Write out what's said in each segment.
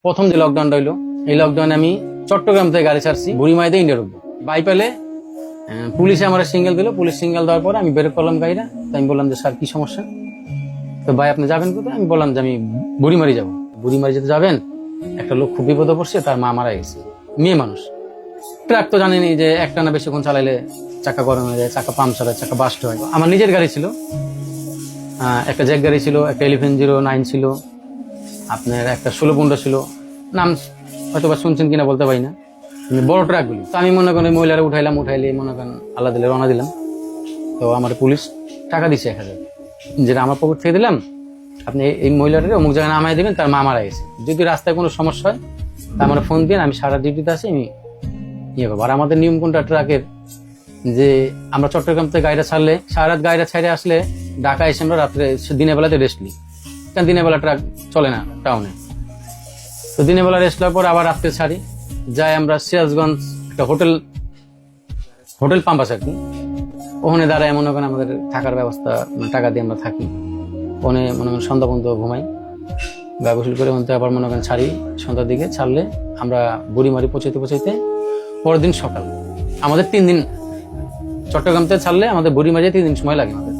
প্রথম যে লকডাউনটা হইলো, এই লকডাউনে আমি চট্টগ্রাম থেকে গাড়ি ছাড়ছি বুড়িমাইতে ইন্ডিয়া ঢুকবো। বাইপালে পুলিশে আমার সিঙ্গেল দিল। পুলিশ সিঙ্গেল দেওয়ার পরে আমি বের করলাম গাড়িটা। তো আমি বললাম যে স্যার কি সমস্যা? তো ভাই আপনি যাবেন কোথায়? আমি বললাম যে আমি বুড়িমারি যাবো। বুড়িমারি যেতে যাবেন, একটা লোক খুব বিপদে পড়ছে, তার মা মারা গেছে, মেয়ে মানুষ। ট্রাক তো জানেনি যে একটানা বেশিক্ষণ চালাইলে চাকা গরম হয়ে যায়, চাকা পাংচার হয়, চাকা বাস্ট হয়। আমার নিজের গাড়ি ছিল, একটা জ্যাক গাড়ি ছিল, একটা 1109 ছিল, আপনার একটা 1615 ছিল। নাম হয়তো বা শুনছেন কিনা বলতে পারি না, বড় ট্রাকগুলি। তো আমি মনে করেন মহিলারা উঠাইলে মনে করেন আল্লাহ দিলে রওনা দিলাম। তো আমার পুলিশ টাকা দিচ্ছে 1000, যেটা আমার পকেট থেকে দিলাম। আপনি এই মহিলাটাকে অমুক জায়গায় নামাই দেবেন, তার মা মারা গেছে। যদি রাস্তায় কোনো সমস্যা হয় তা আমার ফোন দিয়ে, আমি সারা ডিউটিতে আছি, আমি ইয়ে করবো। আর আমাদের নিয়ম কোনটা ট্রাকের, যে আমরা চট্টগ্রাম থেকে গাড়িটা ছাড়লে সারা রাত গাড়িটা ছেড়ে আসলে ঢাকা এসে আমরা রাত্রে দিনের বেলাতে রেস্ট নিই, কারণ দিনের বেলা ট্রাক চলে না টাউনে। তো দিনের বেলা রেস্ট নেওয়ার পর আবার রাত্রে ছাড়ি, যাই আমরা সিরাজগঞ্জ একটা হোটেল পাম্প আছে আর কি, ওখানে দাঁড়ায় মনে করেন আমাদের থাকার ব্যবস্থা, টাকা দিয়ে আমরা থাকি। ওখানে মনে করেন সন্ধ্যা পর্যন্ত ঘুমাই, গা গোসল করে ওখান থেকে আবার মনে করেন ছাড়ি। সন্ধ্যার দিকে ছাড়লে আমরা বুড়িমারি পৌঁছাইতে পরের দিন সকাল। আমাদের 3 দিন চট্টগ্রাম থেকে ছাড়লে আমাদের বুড়িমারি 3 দিন সময় লাগে আমাদের।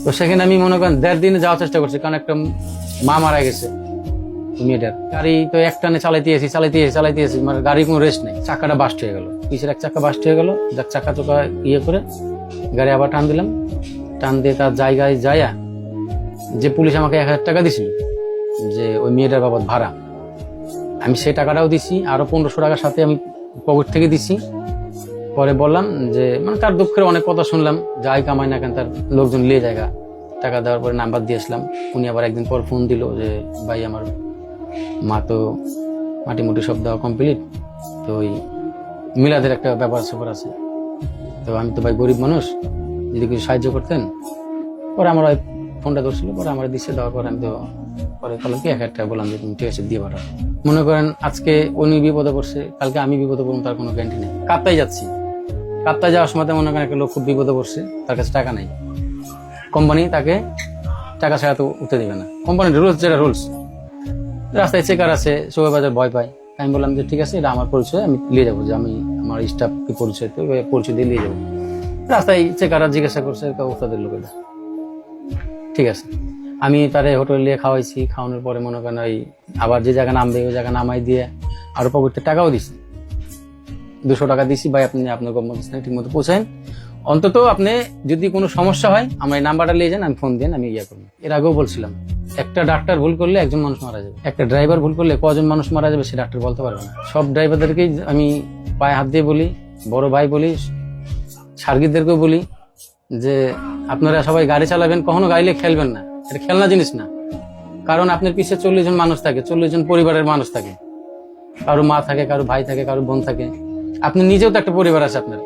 তো সেখানে আমি মনে করেন 1.5 দিনে যাওয়ার চেষ্টা করছি, কারণ একটা মা মারা গেছে মেয়েটার। গাড়ি তো একটানে চালাইতেছি, মানে গাড়ির কোনো রেস্ট নেই। চাকাটা বাস্ট হয়ে গেল, পিছের এক চাকা বাস্ট হয়ে গেল। যাক চাকা চোকা ইয়ে করে গাড়ি আবার টান দিলাম। টান দিয়ে তার জায়গায় যায়া, যে পুলিশ আমাকে 1000 টাকা দিছিল যে ওই মেয়েটার বাবদ ভাড়া, আমি সেই টাকাটাও দিছি, আরো 1500 টাকার সাথে আমি পকেট থেকে দিছি। পরে বললাম যে মানে তার দুঃখের অনেক কথা শুনলাম, যাই কামাই না কেন তার লোকজন লিয়ে জায়গা। টাকা দেওয়ার পরে নাম্বার দিয়ে আসলাম। উনি আবার একদিন পর ফোন দিল যে ভাই আমার মা তো মাটি মুটি সব দেওয়া কমপ্লিট, তো ওই মিলাদের একটা ব্যাপার স্যাপার আছে, তো আমি তো ভাই গরিব মানুষ, যদি কিছু সাহায্য করতেন। পরে আমার ওই ফোনটা ধরছিল, পরে আমার দিচ্ছে। দেওয়ার পর আমি তো পরে বললাম কি 1000 টাকা, বললাম যে তুমি ঠিক আছে দিয়ে পাঠাও। মনে করেন আজকে উনি বিপদে পড়ছে, কালকে আমি বিপদে পড়বো, তার কোনো গ্যারান্টি নেই। কাপ্তাই যাচ্ছি, কাপ্তায় যাওয়ার সময় মনে করেন একটা লোক খুব বিপদে পড়ছে, তার কাছে টাকা নেই, কোম্পানি তাকে টাকা ছাড়া তো উঠতে দেবে না। কোম্পানির রুলস, যেটা রুলস, রাস্তায় চেকার আছে, সবাই বাজার ভয় পায়। আমি বললাম যে ঠিক আছে, এটা আমার পরিচয়, আমি নিয়ে যাবো, যে আমি আমার স্টাফ কি পরিচয়, তো পরিচয় দিয়ে নিয়ে যাবো। রাস্তায় চেকাররা জিজ্ঞাসা করছে ওস্তাদের লোকেরা, ঠিক আছে। আমি তারে হোটেল নিয়ে খাওয়াইছি। খাওয়ানোর পরে মনে করেন ওই আবার যে জায়গা নামবে ওই জায়গা নামাই দিয়ে আরো পকেটে টাকাও দিছি, 200 টাকা দিছি। ভাই আপনি আপনার গন্তব্যস্থানে ঠিক মতো পৌঁছান, অন্তত আপনি যদি কোনো সমস্যা হয় আমার এই নাম্বারটা নিয়ে যান, আমি ফোন দেন, আমি ইয়ে করবো। এর আগেও বলছিলাম, একটা ডাক্তার ভুল করলে একজন মানুষ মারা যাবে, একটা ড্রাইভার ভুল করলে কজন মানুষ মারা যাবে সে ডাক্তার বলতে পারবে না। সব ড্রাইভারদেরকেই আমি পায়ে হাত দিয়ে বলি, বড় ভাই বলি, সার্গিদেরকেও বলি যে আপনারা সবাই গাড়ি চালাবেন, কখনো গাড়ি খেলবেন না, এটা খেলনা জিনিস না। কারণ আপনার পিছিয়ে 40 জন মানুষ থাকে, 40 জন পরিবারের মানুষ থাকে, কারো মা থাকে, কারো ভাই থাকে, কারো বোন থাকে। আপনি নিজেও তো একটা পরিবার আছে আপনার।